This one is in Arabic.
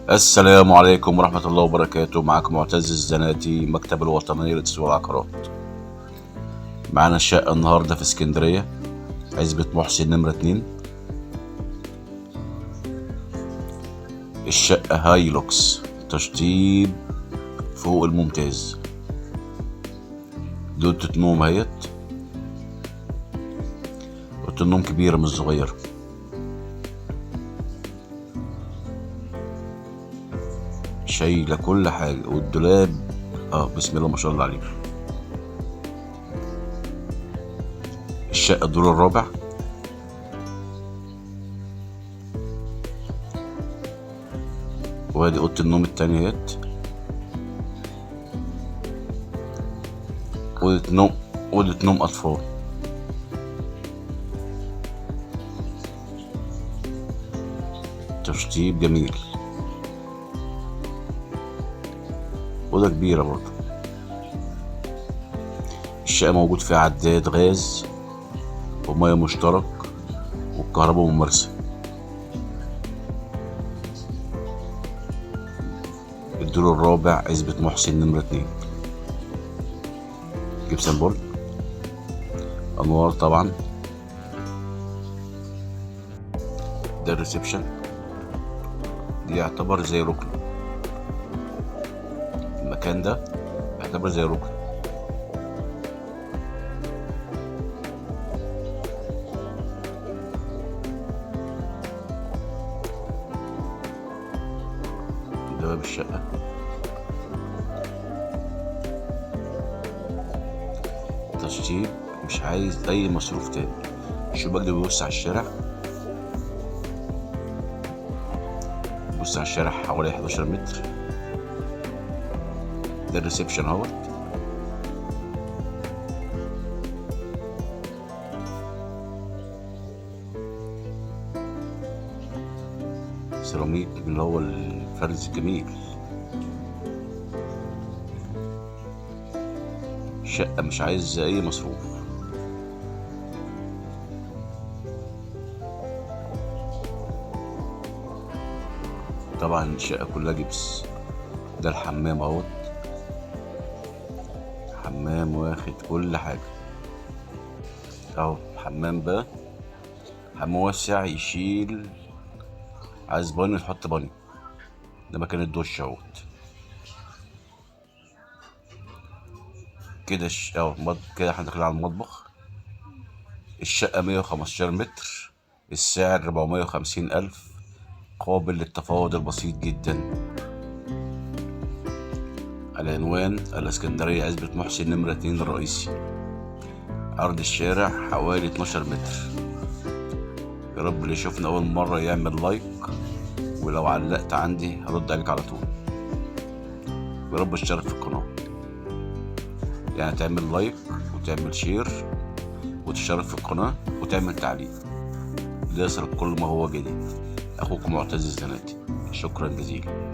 السلام عليكم ورحمة الله وبركاته. معكم معتز الزناتي، مكتب الوطني للتسويق والعقارات. معانا الشقة النهاردة في اسكندرية، عزبة محسن نمرة 2. الشقة هايلوكس، تشطيب فوق الممتاز. دي اوضة النوم اهيت، اوضة النوم كبيرة مش صغيرة. شايلة كل حاجة، والدولاب بسم الله ما شاء الله عليه. الشقة الدور الرابع. وادي اوضة النوم التانية اهيت، أوضة نوم أطفال. تشطيب جميل، أوضة كبيرة برضه. الشقة موجود فيها عداد غاز ومية مشترك والكهرباء ممارسة. الدور الرابع، عزبة محسن نمرة 2. جبسن بورد، أنوار طبعا. ده الريسبشن، دي يعتبر زي ركن. المكان ده يعتبر زي ركن. ده باب الشقة. تشطيب مش عايز أي مصروف تاني. الشباك ده بيبص على الشارع، بيبص على الشارع حوالي 11 متر. ده الريسبشن اهوت. سيراميك اللي هو الفرز الجميل. الشقة مش عايز أي مصروف. طبعا الشقة كلها جبس. ده الحمام اهوت، حمام واخد كل حاجة اهو. حمام بقى، حمام واسع يشيل، عايز بانيو تحط بانيو. ده مكان الدش اهوت. كده كده احنا داخلين على المطبخ. الشقة 115 متر، السعر 450,000، قابل للتفاوض البسيط جدا. العنوان الاسكندرية، عزبة محسن نمرة 2 الرئيسي. عرض الشارع حوالي 12 متر. يا رب اللي يشوفنا أول مرة يعمل لايك، ولو علقت عندي هرد عليك على طول. يا رب اشترك في القناة، يعني تعمل لايك وتعمل شير وتشترك في القناة وتعمل تعليق ليصلك كل ما هو جديد. أخوكم معتز الزناتي، شكرا جزيلا.